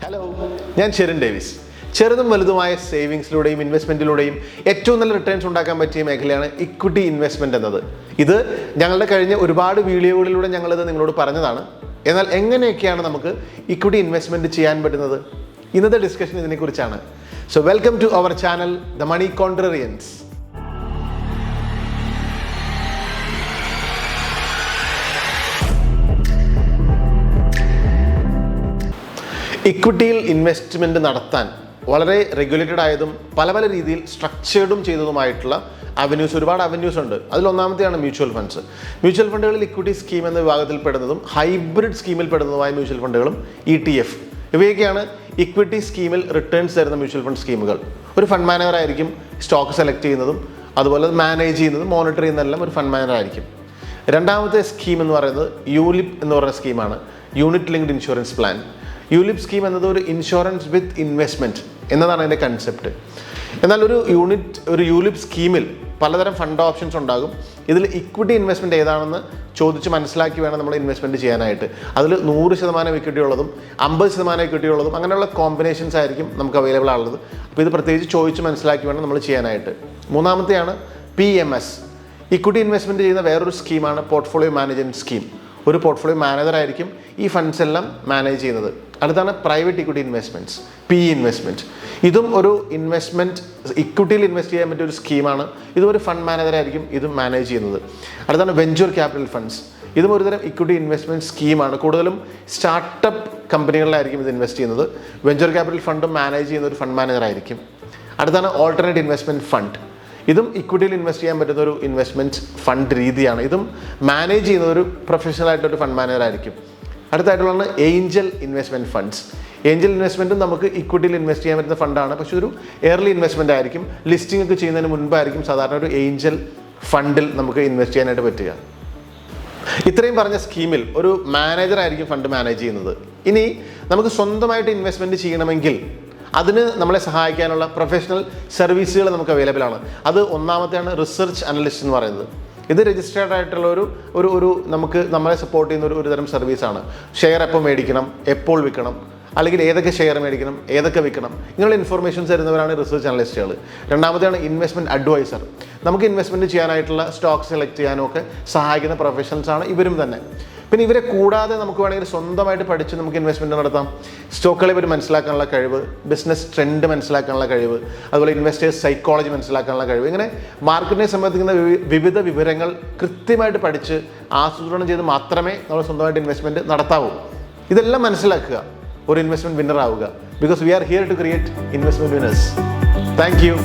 Hello, ഞാൻ Sherin Davis. ചെറുതും വലുതുമായ സേവിങ്സിലൂടെയും ഇൻവെസ്റ്റ്മെൻറ്റിലൂടെയും ഏറ്റവും നല്ല റിട്ടേൺസ് ഉണ്ടാക്കാൻ പറ്റിയ മേഖലയാണ് ഇക്വിറ്റി ഇൻവെസ്റ്റ്മെൻറ്റ് എന്നത്. ഇത് ഞങ്ങളുടെ കഴിഞ്ഞ ഒരുപാട് വീഡിയോകളിലൂടെ ഞങ്ങളിത് നിങ്ങളോട് പറഞ്ഞതാണ്. എന്നാൽ എങ്ങനെയൊക്കെയാണ് നമുക്ക് ഇക്വിറ്റി ഇൻവെസ്റ്റ്മെൻറ്റ് ചെയ്യാൻ പറ്റുന്നത്? ഇന്നത്തെ ഡിസ്കഷൻ ഇതിനെക്കുറിച്ചാണ്. So welcome to our channel the Money Contrarians. ഇക്വിറ്റിയിൽ ഇൻവെസ്റ്റ്മെൻറ്റ് നടത്താൻ വളരെ റെഗുലേറ്റഡ് ആയതും പല രീതിയിൽ സ്ട്രക്ചേർഡും ചെയ്തതുമായിട്ടുള്ള ഒരുപാട് അവന്യൂസ് ഉണ്ട്. അതിലൊന്നാമത്തെയാണ് മ്യൂച്വൽ ഫണ്ട്സ്. മ്യൂച്വൽ ഫണ്ടുകളിൽ ഇക്വിറ്റി സ്കീം എന്ന വിഭാഗത്തിൽ പെടുന്നതും ഹൈബ്രിഡ് സ്കീമിൽ പെടുന്നതുമായ മ്യൂച്വൽ ഫണ്ടുകളും ETF ഇവയൊക്കെയാണ് ഇക്വിറ്റി സ്കീമിൽ റിട്ടേൺസ് തരുന്ന മ്യൂച്വൽ ഫണ്ട് സ്കീമുകൾ. ഒരു ഫണ്ട് മാനേജർ ആയിരിക്കും സ്റ്റോക്ക് സെലക്ട് ചെയ്യുന്നതും അതുപോലെ മാനേജ് ചെയ്യുന്നതും മോണിറ്റർ ചെയ്യുന്നതെല്ലാം ഒരു ഫണ്ട് മാനേജർ ആയിരിക്കും. രണ്ടാമത്തെ സ്കീം എന്ന് പറയുന്നത് യൂലിപ്പ് എന്ന് പറയുന്ന സ്കീമാണ്, unit linked insurance plan. ULIP scheme എന്നത് ഒരു ഇൻഷുറൻസ് വിത്ത് ഇൻവെസ്റ്റ്മെൻറ്റ് എന്നതാണ് അതിൻ്റെ കൺസെപ്റ്റ്. എന്നാൽ ഒരു യൂലിപ്പ് സ്കീമിൽ പലതരം ഫണ്ട് ഓപ്ഷൻസ് ഉണ്ടാകും. ഇതിൽ ഇക്വിറ്റി ഇൻവെസ്റ്റ്മെൻറ്റ് ഏതാണെന്ന് ചോദിച്ച് മനസ്സിലാക്കി വേണം നമ്മൾ ഇൻവെസ്റ്റ്മെൻറ്റ് ചെയ്യാനായിട്ട്. അതിൽ 100% ഇക്വിറ്റി ഉള്ളതും 50% ഇക്വിറ്റി ഉള്ളതും അങ്ങനെയുള്ള കോമ്പിനേഷൻസ് ആയിരിക്കും നമുക്ക് അവൈലബിൾ ആണുള്ളത്. അപ്പോൾ ഇത് പ്രത്യേകിച്ച് ചോദിച്ച് മനസ്സിലാക്കി വേണം നമ്മൾ ചെയ്യാനായിട്ട്. മൂന്നാമത്തെയാണ് PMS. ഇക്വിറ്റി ഇൻവെസ്റ്റ്മെൻറ്റ് ചെയ്യുന്ന വേറൊരു സ്കീമാണ് പോർട്ട്ഫോളിയോ മാനേജ്മെൻറ്റ് സ്കീം. ഒരു പോർട്ട്ഫോളിയോ മാനേജർ ആയിരിക്കും ഈ ഫണ്ട്സ് എല്ലാം മാനേജ് ചെയ്യുന്നത്. അടുത്താണ് private equity investments, PE investment. ഇതും ഒരു ഇൻവെസ്റ്റ്മെൻറ്റ്, ഇക്വിറ്റിയിൽ ഇൻവെസ്റ്റ് ചെയ്യാൻ പറ്റിയ ഒരു സ്കീമാണ്. ഇതും ഒരു ഫണ്ട് മാനേജർ ആയിരിക്കും ഇതും മാനേജ് ചെയ്യുന്നത്. അടുത്താണ് വെഞ്ചർ ക്യാപിറ്റൽ ഫണ്ട്സ്. ഇതും ഒരുതരം ഇക്വിറ്റി ഇൻവെസ്റ്റ്മെൻറ്റ് സ്കീമാണ്. കൂടുതലും സ്റ്റാർട്ടപ്പ് കമ്പനികളിലായിരിക്കും ഇത് ഇൻവെസ്റ്റ് ചെയ്യുന്നത്. വെഞ്ചർ ക്യാപിറ്റൽ ഫണ്ടും മാനേജ് ചെയ്യുന്ന ഒരു ഫണ്ട് മാനേജർ ആയിരിക്കും. അടുത്താണ് ഓൾട്ടർനേറ്റ് ഇൻവെസ്റ്റ്മെൻറ്റ് ഫണ്ട്. ഇതും ഇക്വിറ്റിയിൽ ഇൻവെസ്റ്റ് ചെയ്യാൻ പറ്റുന്ന ഒരു ഇൻവെസ്റ്റ്മെൻറ്റ് ഫണ്ട് രീതിയാണ്. ഇതും മാനേജ് ചെയ്യുന്നത് ഒരു പ്രൊഫഷണൽ ആയിട്ടൊരു ഫണ്ട് മാനേജർ ആയിരിക്കും. അടുത്തായിട്ടുള്ളതാണ് ഏഞ്ചൽ ഇൻവെസ്റ്റ്മെൻറ്റ് ഫണ്ട്സ്. ഏഞ്ചൽ ഇൻവെസ്റ്റ്മെൻറ്റും നമുക്ക് ഇക്വിറ്റിയിൽ ഇൻവെസ്റ്റ് ചെയ്യാൻ പറ്റുന്ന ഫണ്ടാണ്. പക്ഷേ ഒരു ഏർലി ഇൻവെസ്റ്റ്മെൻറ്റ് ആയിരിക്കും. ലിസ്റ്റിംഗ് ഒക്കെ ചെയ്യുന്നതിന് മുൻപായിരിക്കും സാധാരണ ഒരു ഏഞ്ചൽ ഫണ്ടിൽ നമുക്ക് ഇൻവെസ്റ്റ് ചെയ്യാനായിട്ട് പറ്റുക. ഇത്രയും പറഞ്ഞ സ്കീമിൽ ഒരു മാനേജർ ആയിരിക്കും ഫണ്ട് മാനേജ് ചെയ്യുന്നത്. ഇനി നമുക്ക് സ്വന്തമായിട്ട് ഇൻവെസ്റ്റ്മെൻറ്റ് ചെയ്യണമെങ്കിൽ അതിന് നമ്മളെ സഹായിക്കാനുള്ള പ്രൊഫഷണൽ സർവീസുകൾ നമുക്ക് അവൈലബിൾ ആണ്. അത് ഒന്നാമത്തെയാണ് റിസർച്ച് അനലിസ്റ്റ് എന്ന് പറയുന്നത്. ഇത് രജിസ്റ്റേർഡ് ആയിട്ടുള്ള ഒരു നമുക്ക് നമ്മളെ സപ്പോർട്ട് ചെയ്യുന്ന ഒരു തരം സർവീസാണ്. ഷെയർ എപ്പോൾ മേടിക്കണം, എപ്പോൾ വിൽക്കണം, അല്ലെങ്കിൽ ഏതൊക്കെ ഷെയർ മേടിക്കണം, ഏതൊക്കെ വിൽക്കണം, ഇങ്ങനെയുള്ള ഇൻഫർമേഷൻസ് തരുന്നവരാണ് റിസർച്ച് അനലിസ്റ്റുകൾ. രണ്ടാമത്തെയാണ് ഇൻവെസ്റ്റ്മെൻറ്റ് അഡ്വൈസർ. നമുക്ക് ഇൻവെസ്റ്റ്മെൻറ്റ് ചെയ്യാനായിട്ടുള്ള സ്റ്റോക്ക് സെലക്ട് ചെയ്യാനും ഒക്കെ സഹായിക്കുന്ന പ്രൊഫഷണൽസാണ് ഇവരും തന്നെ. പിന്നെ ഇവരെ കൂടാതെ നമുക്ക് വേണമെങ്കിൽ സ്വന്തമായിട്ട് പഠിച്ച് നമുക്ക് ഇൻവെസ്റ്റ്മെൻറ്റ് നടത്താം. സ്റ്റോക്കുകളെ പറ്റി മനസ്സിലാക്കാനുള്ള കഴിവ്, ബിസിനസ് ട്രെൻഡ് മനസ്സിലാക്കാനുള്ള കഴിവ്, അതുപോലെ ഇൻവെസ്റ്റേഴ്സ് സൈക്കോളജി മനസ്സിലാക്കാനുള്ള കഴിവ്, ഇങ്ങനെ മാർക്കറ്റിനെ സംബന്ധിക്കുന്ന വിവിധ വിവരങ്ങൾ കൃത്യമായിട്ട് പഠിച്ച് ആസൂത്രണം ചെയ്ത് മാത്രമേ നമ്മൾ സ്വന്തമായിട്ട് ഇൻവെസ്റ്റ്മെൻറ്റ് നടത്താവൂ. ഇതെല്ലാം മനസ്സിലാക്കുക, ഒരു ഇൻവെസ്റ്റ്മെൻറ്റ് വിന്നർ ആവുക. Because we are here to create investment winners. Thank U.